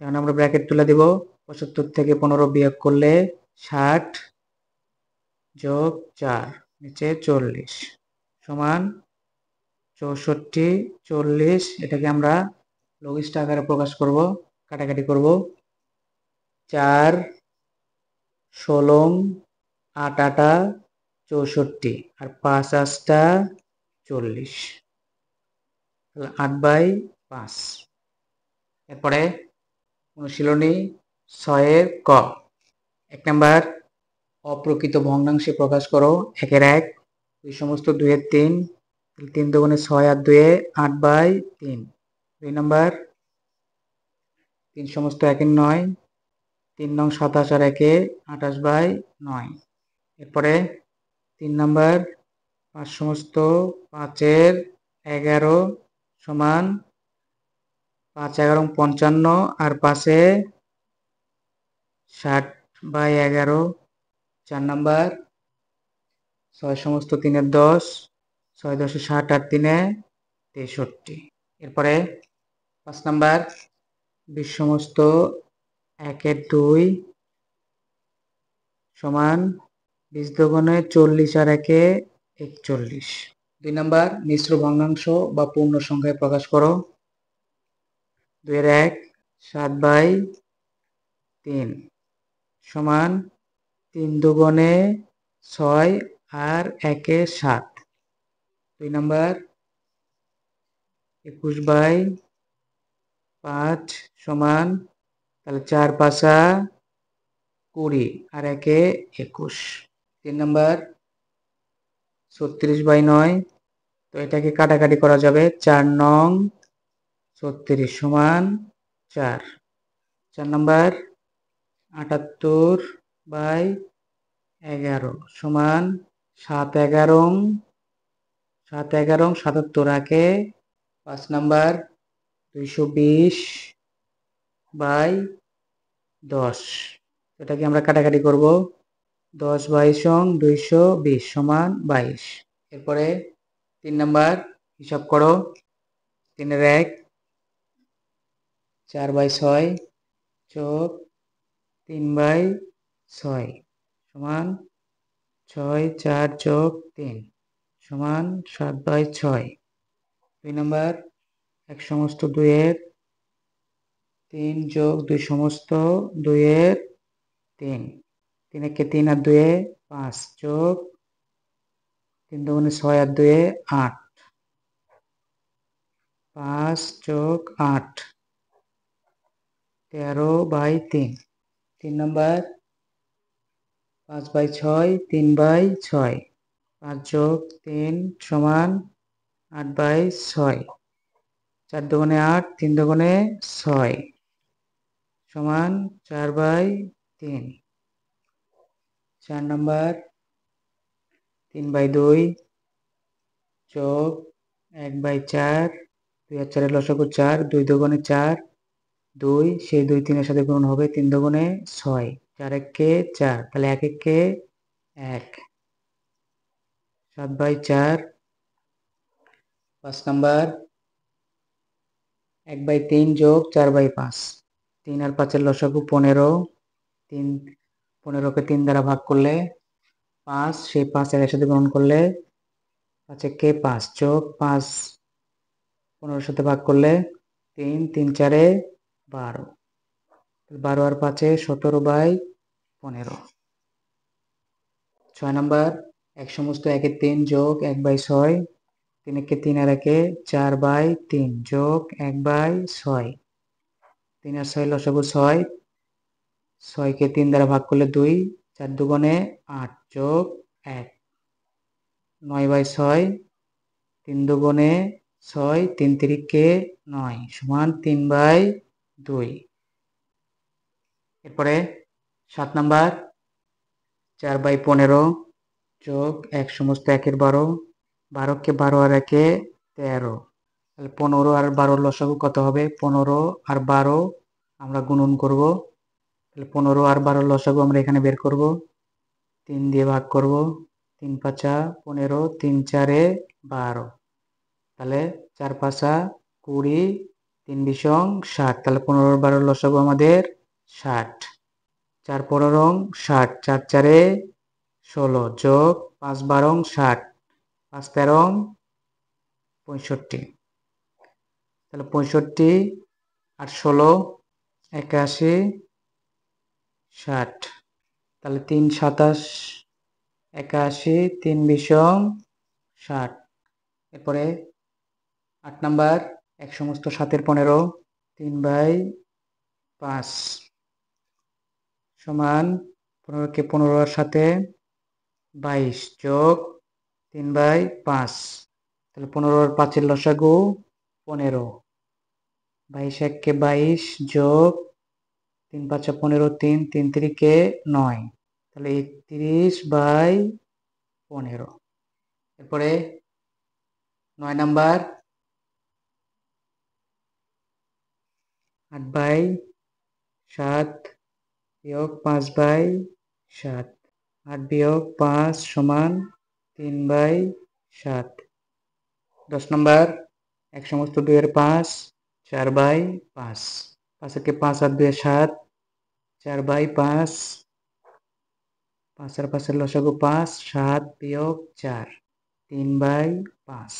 এখন আমরা ব্র্যাকেট তুলে দিব। 75 থেকে 15 বিয়োগ করলে 60 যোগ 4 নিচে 40 সমান 64 40। এটাকে আমরা লঘিষ্ঠ আকারে প্রকাশ করব, কাটাকাটি করব। 4 16 8 8 64 আর 5 8 40 8/5। এরপরে অনুশীলনী 6-এর ক। 1 নাম্বার, অপ্রকৃত ভগ্নাংশে প্রকাশ করো। 1 এর 1, 2 সমস্ত 2 এর 3, 3 দুগুণে 6 আর 2 8/3। 2 নাম্বার, 3 সমস্ত 1 এর 9, 3 নং 27 আর 1-এ 28/9। এরপরে 3 নাম্বার, 5 সমস্ত 5 এর 11 সমান 5 11 55 আর 5-এ 60/11। 4 নাম্বার, 6 সমস্ত 3 এর 10, 6 10 60 আর 3-এ 63। এরপরে 5 নাম্বার, 20 সমস্ত 1 এর 2 সমান 20 দুগুণে 40 আর 1-এ 41। 2 নাম্বার, মিশ্র ভগ্নাংশ বা পূর্ণ সংখ্যায় প্রকাশ করো। 2 এর 1 7/3 সমান 3 দুগুণে 6 আর 1-এ 7। 2 নাম্বার, 21/5 সমান, তাহলে 4 5 20 আর 1-এ 21। 3 নাম্বার, 36/9 তো এটাকে কাটাকাটি করা যাবে। 4 নং 36 সমান 4। 4 নাম্বার 78/11 সমান 7 77 আঁকে 5 নাম্বার 220/10। এটাকে আমরা কাটাকাটি করব। 10/22 সমান 22। এরপরে 3 নাম্বার হিসাব করো। 3 এর 1 4/6 যোগ 3/6 সমান 6 4 যোগ 3 সমান 7/6। 2 নাম্বার 1 সমস্ত 2 এর 3 যোগ 2 সমস্ত 2 এর 3। 3 একে 3 আর 2 এ 5 যোগ 3 দুগুণে 6 আর 2 এ 8। 5 যোগ 8 13/3। 3 নাম্বার 5/6 3/6। 5 যোগ 3 সমান 8/6। 4 দুগুণে 8 3 দুগুণে 6 সমান 4/3। 4 নাম্বার 3/2 যোগ 1/4। 2 আর 4 এর লসাগু 4। 2 দুগুণে 4 2। সেই 2 3 এর সাথে গুণ হবে 3 দুগুণে 6। 4 একে 4 তাহলে 1 একে 1 7/4। 5 নাম্বার 1/3 যোগ 4/5। 3 আর 5 এর লসাগু 15। 15কে 3 দ্বারা ভাগ করলে 5। সেই 5 এর সাথে গুণ করলে 5 একে 5 যোগ 5 15 সাথে ভাগ করলে 3 3 4 12। 12 আর 5 17/15। 6 নাম্বার 1 সমস্ত 1 এর 3 যোগ 1/6। 3 একে 3 আর 1 এ 4/3 যোগ 1/6। 3 আর 6 লসাগু 6। 6 কে 3 দ্বারা ভাগ করলে 2। 4 দুগুণে 8 যোগ 1 9/6। 3 দুগুণে 6 3 তিরিকে 9 সমান 3/2। এরপরে 7 নাম্বার 4/15 যোগ 1 সমস্ত 1 এর 12। 12 কে 12 আর 1 এ 13। তাহলে 15 আর 12 লসাগু কত হবে? 15 আর 12 আমরা গুণন করব। তাহলে 15 আর 12 লসাগু আমরা এখানে বের করব। 3 দিয়ে ভাগ করব। 3 5 15 3 4 12। তাহলে 4 5 20 3 বিশং 60। তাহলে 15 আর 12 লসাগু আমাদের 60। 4 15 60 4 4 16 যোগ 5 12 60 5 13 65। তাহলে 65 আর 16 81 60। তাহলে 3 27 81 3 বিশং 60। এরপরে 8 নাম্বার 1 সমস্ত 7 এর 15 3/5 সমান 15 কে 15 এর সাথে 22 যোগ 3/5। তাহলে 15 আর 5 এর লসাগু 15। 22 1 22 যোগ 3 5 15 3 3 3 9। তাহলে 31/15। এরপরে 9 নাম্বার 8/7 বিয়োগ 5/7। 8 বিয়োগ 5 সমান 3/7। 10 নাম্বার 1 সমস্ত 2 এর 5 4/5। 5 একে 5 আর 2 7 4/5। 5 আর 5 এর লসাগু 5 7 বিয়োগ 4 3/5।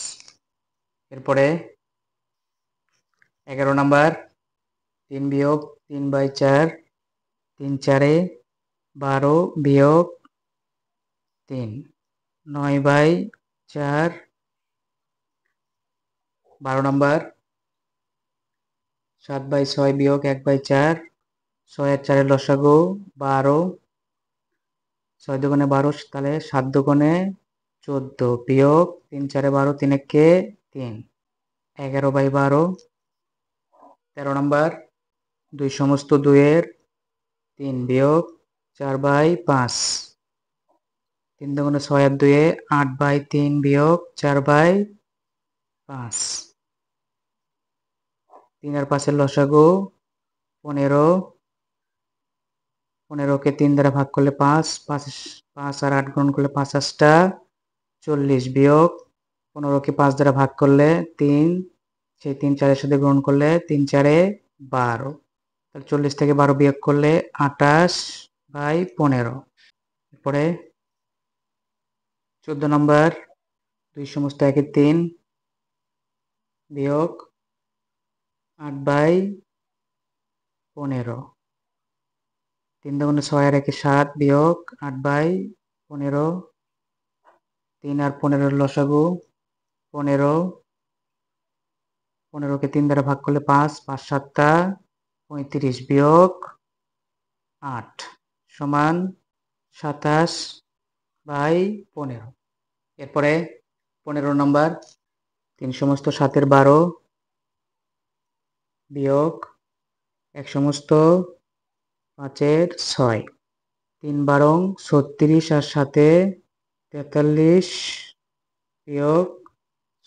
এরপরে 11 নাম্বার 3 বিয়োগ 3/4। 3 4 12 বিয়োগ 3 9/4। 12 নাম্বার 7/6 বিয়োগ 1/4। 6 আর 4 এর লসাগু 12। 6 দুগুণে 12 তাহলে 7 দুগুণে 14 বিয়োগ 3 4 12 3 1 3 11/12 13 নম্বর 2 সমস্ত 2 এর 3 বিয়োগ 4/5 3 দুগুণে 6 আর 2 এ 8/3 বিয়োগ 4/5 3 আর 5 এর লসাগু 15 15 কে 3 দ্বারা ভাগ করলে 5 5 আর 8 গুণ করলে 5 8টা 40 বিয়োগ 15 কে 5 দ্বারা ভাগ করলে 3 সেই 3 4 এর সাথে গুণ করলে 3 4 এ 12 তাহলে 40 থেকে 12 বিয়োগ করলে 28/15 এরপরে 14 নম্বর 2 সমস্ত 1 এর 3 বিয়োগ 8/15 3 দুগুণে 6 আর 1 এ 7 বিয়োগ 8/15 3 আর 15 এর লসাগু 15 15 কে 3 দ্বারা ভাগ করলে 5 5 7টা 35 বিয়োগ 8 সমান 27/15 এরপরে 15 নম্বর 3 সমস্ত 7 এর 12 বিয়োগ 1 সমস্ত 5 এর 6 3 বারং 36 আর 7 এ 43 বিয়োগ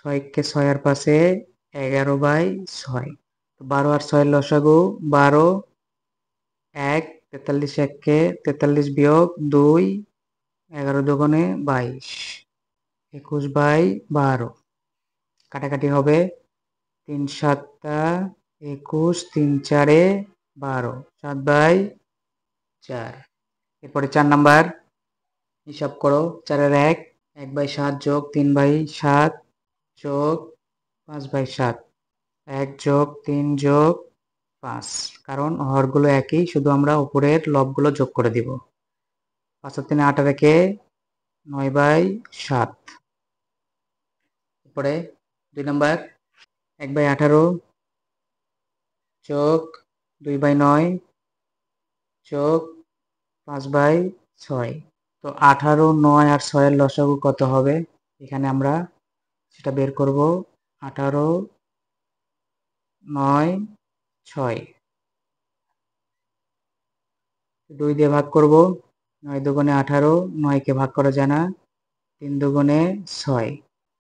6 কে 6 আর 5 এ 11/6 12 আর 6 এর লসাগু 12 1 43 1 কে 43 বিয়োগ 2 11 দুগুণে 22 21/12 কাটাকাটি হবে 3 7টা 21 3 4 এ 12 7/4 এরপরে 4 নাম্বার হিসাব করো 4 এর 1 1/7 যোগ 3/7 যোগ 5/7 1 যোগ 3 যোগ 5 কারণ হরগুলো একই শুধু আমরা উপরের লবগুলো যোগ করে দিব 5 আর 3 8 আর 1 9/7 এরপরে 2 নাম্বার 1/18 যোগ 2/9 যোগ 5/6 তো 18 9 আর 6 এর লসাগু কত হবে এখানে আমরা সেটা বের করব 18 9 6 2 দিয়ে ভাগ করব 9 দুগুণে 18 9 কে ভাগ করা যায় না 3 দুগুণে 6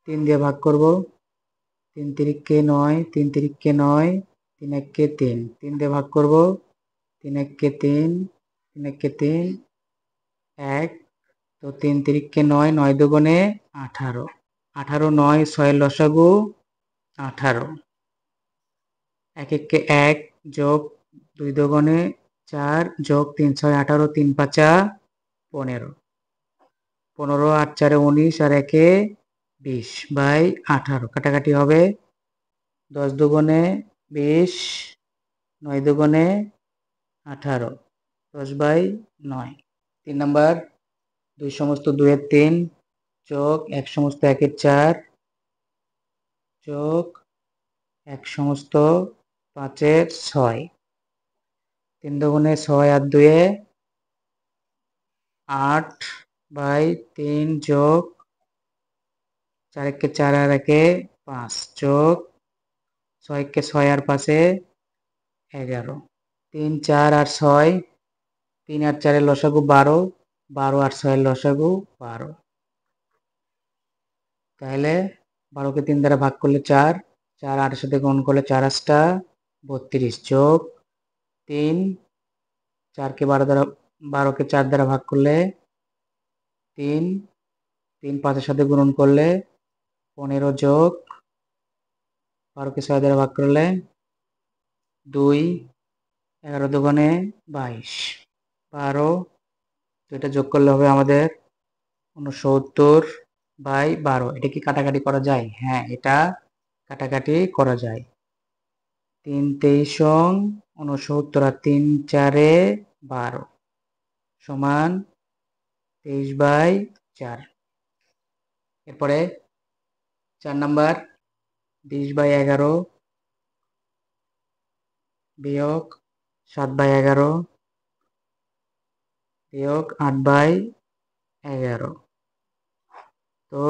3 দিয়ে ভাগ করব 3 তিরিকে 9 3 তিরিকে 9 3 1 3 3 দিয়ে ভাগ করব 3 1 3 3 1 3 1 তো 3 তিরিকে 9 9 দুগুণে 18 18 9 6 এর লসাগু 18 1 1 1 যোগ 2 দুগুণে 4 যোগ 3 6 18 3 5 15 15 8 4 19 আর 1 20/18 কাটাকাটি হবে 10 দুগুণে 20 9 দুগুণে 18 10/9 3 নাম্বার 2 সমস্ত 2 এর 3 যোগ 1 সমস্ত 1 এর 4 যোগ 1 সমস্ত 5 এর 6 3 দুগুণে 6 আর 2 এ 8/3 যোগ 4 1 4 আর 1 5 যোগ 6 1 6 আর 5 এ 11 3 4 আর 6 3 আর 4 এর লসাগু 12 12 আর 6 এর লসাগু 12 তাহলে 12 কে 3 দ্বারা ভাগ করলে 4 4 8 এর সাথে গুণ করলে 4 8টা 32 যোগ 3 4 কে 12 দ্বারা 12 কে 4 দ্বারা ভাগ করলে 3 3 5 এর সাথে গুণন করলে 15 যোগ 12 কে 6 দ্বারা ভাগ করলে 2 11 দুগুণে 22 12 তো এটা যোগ করলে হবে আমাদের 69/12 এটা কি কাটাকাটি করা যায় হ্যাঁ এটা কাটাকাটি করা যায় 3 23 69 আর 3 4 12 সমান 23/4 এরপরে 4 নাম্বার 20/11 বিয়োগ 7/11 বিয়োগ 8/11 তো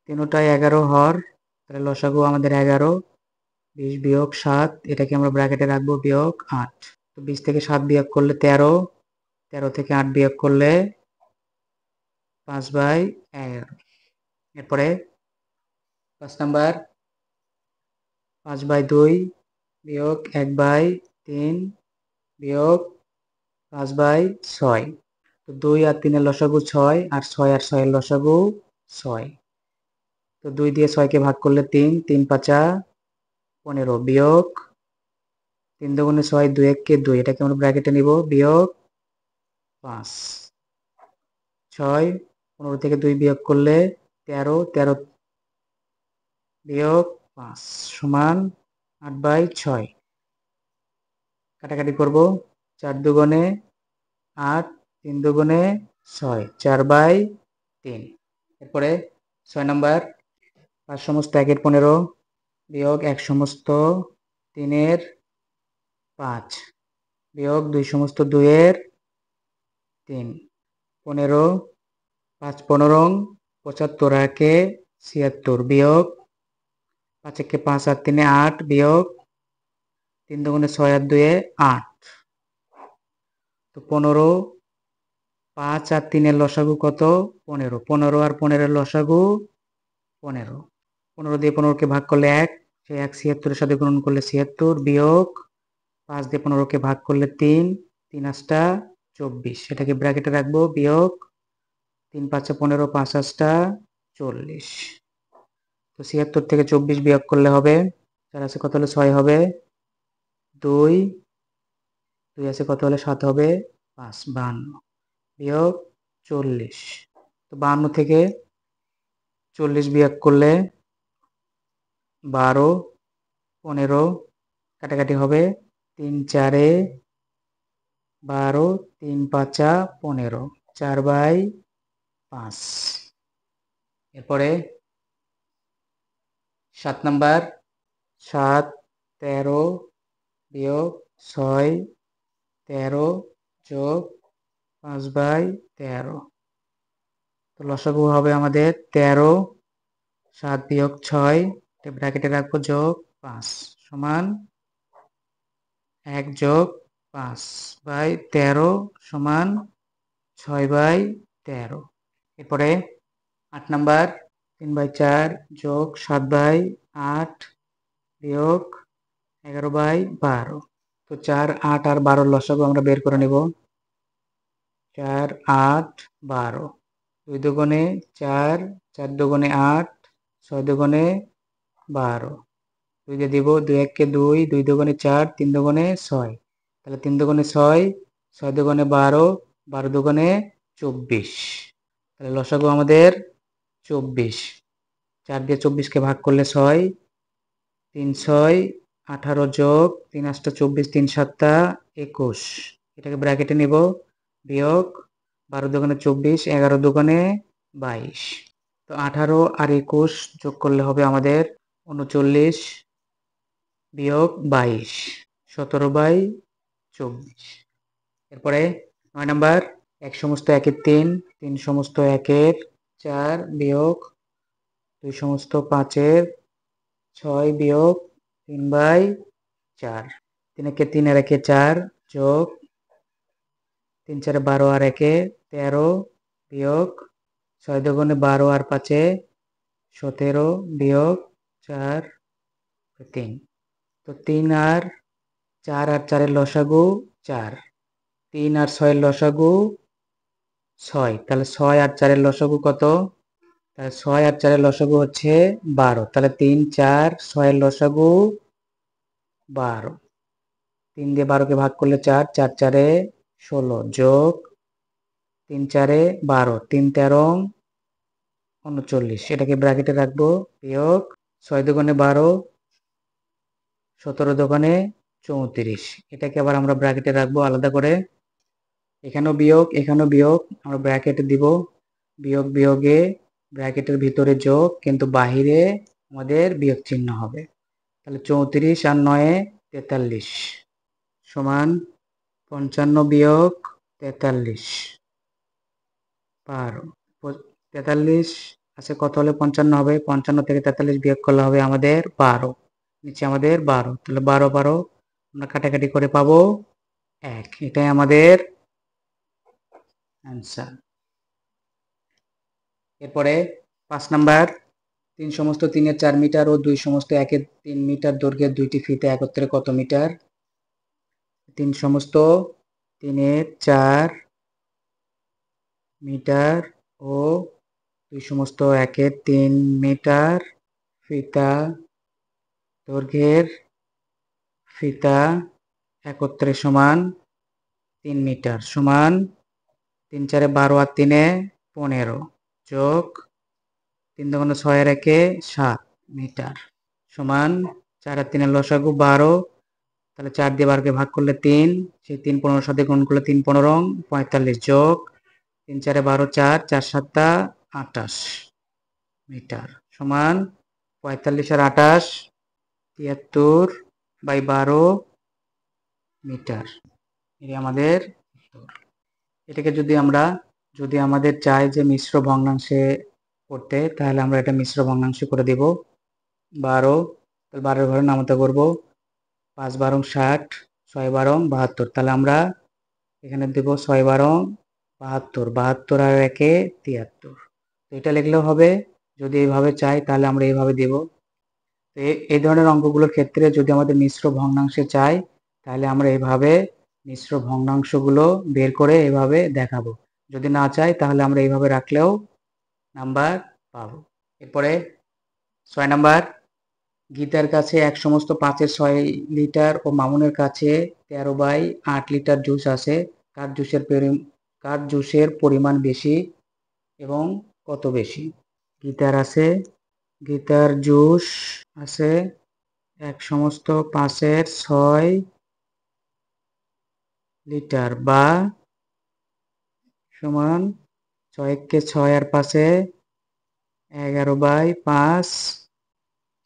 তিনোটায় 11 হর, তাহলে লসাগু আমাদের 11। 20 বিয়োগ 7, এটাকে আমরা ব্র্যাকেটে রাখবো, বিয়োগ 8। তো 20 থেকে 7 বিয়োগ করলে 13, 13 থেকে 8 বিয়োগ করলে 5/11। এরপরে 5 নাম্বার 5/2 বিয়োগ 1/3 বিয়োগ 5/6। তো 2 আর 3 এর লসাগু 6, আর 6 আর 6 এর লসাগু 6। তো 2 দিয়ে 6কে ভাগ করলে 3, 3 5 15 বিয়োগ 3 দুগুণে 6, 2 1 কে 2, এটাকে আমরা ব্র্যাকেটে নিব, বিয়োগ 5। 6 15 থেকে 2 বিয়োগ করলে 13, 13 বিয়োগ 5 সমান 8/6। কাটাকাটি করব, 4 দুগুণে 8, 3 দুগুণে 6, 4/3। এরপরে 6 নাম্বার 5 সমস্ত 1 এর 15 বিয়োগ 1 সমস্ত 3 এর 5 বিয়োগ 2 সমস্ত 2 এর 3। 15 5 15 75 একে 76 বিয়োগ 5 একে 5 আর 3 এ 8 বিয়োগ 3 দুগুণে 6 আর 2 এ 8। তো 15, 5 আর 3 এর লসাগু কত? 15। 15 আর 15 এর লসাগু 15। 15 দিয়ে 15 কে ভাগ করলে 1, সেই 1 76 এর সাথে গুণন করলে 76 বিয়োগ 5 দিয়ে 15 কে ভাগ করলে 3, 3 8টা 24, সেটাকে ব্র্যাকেটে রাখবো, বিয়োগ 3 5 15, 5 8টা 40। তো 76 থেকে 24 বিয়োগ করলে হবে 4 আছে কত হলে 6 হবে 2, 2 আছে কত হলে 7 হবে 5, 52 বিয়োগ 40। তো 52 থেকে 40 বিয়োগ করলে 12, 15 কাটাকাটি হবে 3 4 এ 12, 3 5 15, 4/5। এরপরে 7 নাম্বার 7 13 বিয়োগ 6 13 যোগ 5/13। তো লসাগু হবে আমাদের 13, 7 বিয়োগ 6, এটা ব্র্যাকেটে রাখবো, যোগ 5 সমান 1 যোগ 5/13 সমান 6/13। এরপরে 8 নাম্বার 3/4 যোগ 7/8 বিয়োগ 11/12। তো 4 8 আর 12 লসাগু আমরা বের করে নেব। 4 8 12, 2 দুগুণে 4, 4 দুগুণে 8, 6 দুগুণে 12, 2 দিয়ে দিব, 2 1 কে 2, 2 দুগুণে 4, 3 দুগুণে 6, তাহলে 3 দুগুণে 6, 6 দুগুণে 12, 12 দুগুণে 24, তাহলে লসাগু আমাদের 24। 4 দিয়ে 24 কে ভাগ করলে 6, 3 6 18 যোগ 3 8 24, 3 7 21, এটাকে ব্র্যাকেটে নিব, বিয়োগ 12 দুগুণে 24, 11 দুগুণে 22। তো 18 আর 21 যোগ করলে হবে আমাদের 39 বিয়োগ 22, 17/24। এরপরে 9 নাম্বার 1 সমস্ত 1 এর 3, 3 সমস্ত 1 এর 4 বিয়োগ 2 সমস্ত 5 এর 6 বিয়োগ 3/4। 3 একে 3 আর 1 এ 4 যোগ 3 4 12 আর 1 এ 13 বিয়োগ 6 দুগুণে 12 আর 5 এ 17 বিয়োগ 4 3। তো 3 আর 4 আর 4 এর লসাগু 4, 3 আর 6 এর লসাগু 6, তাহলে 6 আর 4 এর লসাগু কত? তাহলে 6 আর 4 এর লসাগু হচ্ছে 12, তাহলে 3 4 6 এর লসাগু 12। 3 দিয়ে 12 কে ভাগ করলে 4, 4 4 এ 16 যোগ 3 4 এ 12, 3 13 39, এটাকে ব্র্যাকেটে রাখবো, বিয়োগ 6 দুগুণে 12, 17 দুগুণে 34, এটাকে আবার আমরা ব্র্যাকেটে রাখবো আলাদা করে। এখানেও বিয়োগ এখানেও বিয়োগ, আমরা ব্র্যাকেটে দিব, বিয়োগ বিয়োগে ব্র্যাকেটের ভিতরে যোগ, কিন্তু বাহিরে আমাদের বিয়োগ চিহ্ন হবে। তাহলে 34 আর 9 43 সমান 55 বিয়োগ 43, 12, 43 আছে কত হলে 55 হবে? 55 থেকে 43 বিয়োগ করলে হবে আমাদের 12, নিচে আমাদের 12, তাহলে 12 আমরা কাটাকাটি করে পাবো 1, এটাই আমাদের অ্যান্সার। এরপরে 5 নাম্বার, 3 সমস্ত 3-এর 4 মিটার ও 2 সমস্ত 1-এর 3 মিটার দৈর্ঘ্যের দুইটি ফিতা একত্রে কত মিটার? 3 সমস্ত 3-এর 4 মিটার ও 2 সমস্ত 1-এর 3 মিটার ফিতা দৈর্ঘ্যের ফিতা একত্রে সমান 3 মিটার সমান 3 4 12 আর 3 15 যোগ 3 2 6 আর 1 7 মিটার সমান 4 আর 3 এর লসাগু 12, তাহলে 4 দিয়ে 12 কে ভাগ করলে 3, সেই 3 15 সাথে গুণ করলে 3 15 45 যোগ 3 4 12 4 4 7 28 মিটার সমান 45 আর 28 73/12 মিটার। এই আমাদের উত্তর। এটাকে যদি আমাদের চাই যে মিশ্র ভগ্নাংশে করতে, তাহলে আমরা এটা মিশ্র ভগ্নাংশে করে দেব। 12, তাহলে 12 ঘরে নামতা করব, 5 12 60, 6 12 72, তাহলে আমরা এখানে দেব 6 12 72, 72 আর 1 73। তো এটা লিখলেও হবে, যদি এইভাবে চাই তাহলে আমরা এইভাবে দেব। তো এই ধরনের অঙ্কগুলোর ক্ষেত্রে যদি আমাদের মিশ্র ভগ্নাংশে চাই, তাহলে আমরা এইভাবে মিশ্র ভগ্নাংশগুলো বের করে এইভাবে দেখাবো। যদি না চাই তাহলে আমরা এইভাবে রাখলেও নাম্বার পাবো। এরপরে 6 নাম্বার, গীতার কাছে 1 সমস্ত 5-এর 6 লিটার ও মামুনের কাছে 13/8 লিটার জুস আছে, কার জুসের পরিমাণ বেশি এবং কত বেশি? গীতার জুস আছে 1 সমস্ত 5-এর 6 লিটার বা সমান 6 কে 6 আর 5-এ 11/5,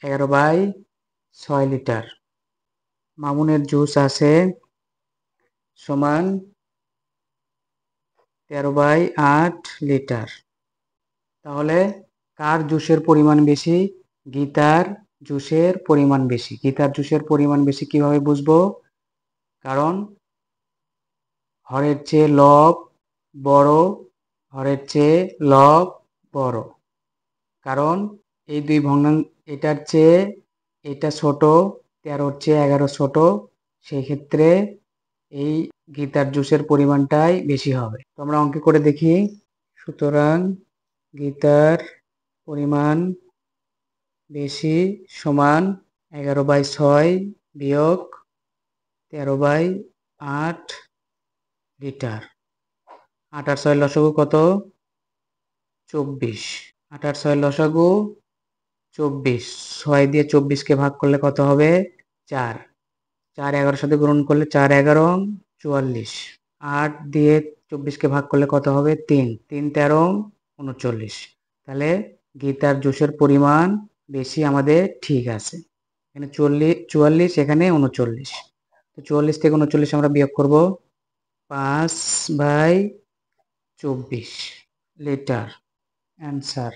11/6 লিটার। মামুনের জুস আছে সমান 13/8 লিটার। তাহলে কার জুসের পরিমাণ বেশি? গীতার জুসের পরিমাণ বেশি। গীতার জুসের পরিমাণ বেশি কিভাবে বুঝবো? কারণ হরের চেয়ে লব বড়, হরের চেয়ে লব বড়। কারণ এই দুই ভগ্নাংশ, এটার চেয়ে এটা ছোট, 13-র চেয়ে 11 ছোট, সেই ক্ষেত্রে এই গীতার জুসের পরিমাণটাই বেশি হবে। তো আমরা অঙ্কে করে দেখি। সুতরাং গীতার পরিমাণ বেশি সমান 11/6 বিয়োগ 13/8 লিটার। 8 আর 6 লসাগু কত? 24। 8 আর 6 লসাগু 24। 6 দিয়ে 24কে ভাগ করলে কত হবে? 4। 4 11-র সাথে গুণন করলে 4 11 44। 8 দিয়ে 24কে ভাগ করলে কত হবে? 3। 3 13 39। তাহলে গীতার জুসের পরিমাণ বেশি আমাদের ঠিক আছে। এখানে 44, এখানে 39। তো 44 থেকে 39 আমরা বিয়োগ করব, 5/24 লিটার অ্যান্সার।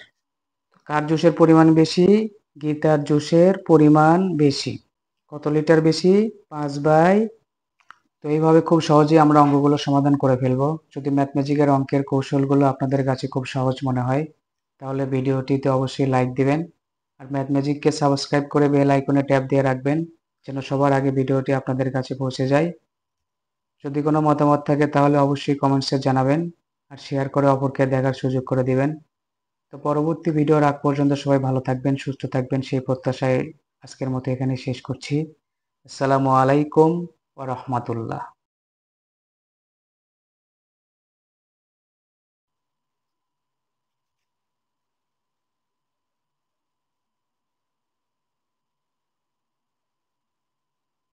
কার জুসের পরিমাণ বেশি? গীতার জুসের পরিমাণ বেশি। কত লিটার বেশি? 5/। তো এইভাবে খুব সহজেই আমরা অঙ্কগুলো সমাধান করে ফেলবো। যদি ম্যাথমেটিক্যাল অঙ্কের কৌশলগুলো আপনাদের কাছে খুব সহজ মনে হয়, তাহলে ভিডিওটিতে অবশ্যই লাইক দিবেন আর ম্যাথমেটিককে সাবস্ক্রাইব করে বেল আইকনে ট্যাপ দিয়ে রাখবেন, যেন সবার আগে ভিডিওটি আপনাদের কাছে পৌঁছে যায়। যদি কোনো মতামত থাকে তাহলে অবশ্যই কমেন্টসে জানাবেন আর শেয়ার করে অপরকে দেখার সুযোগ করে দিবেন। তো পরবর্তী ভিডিওর আগ পর্যন্ত সবাই ভালো থাকবেন, সুস্থ থাকবেন, সেই প্রত্যাশায় আজকের মতো এখানে শেষ করছি। আসসালামু আলাইকুম ওয়া রাহমাতুল্লাহ।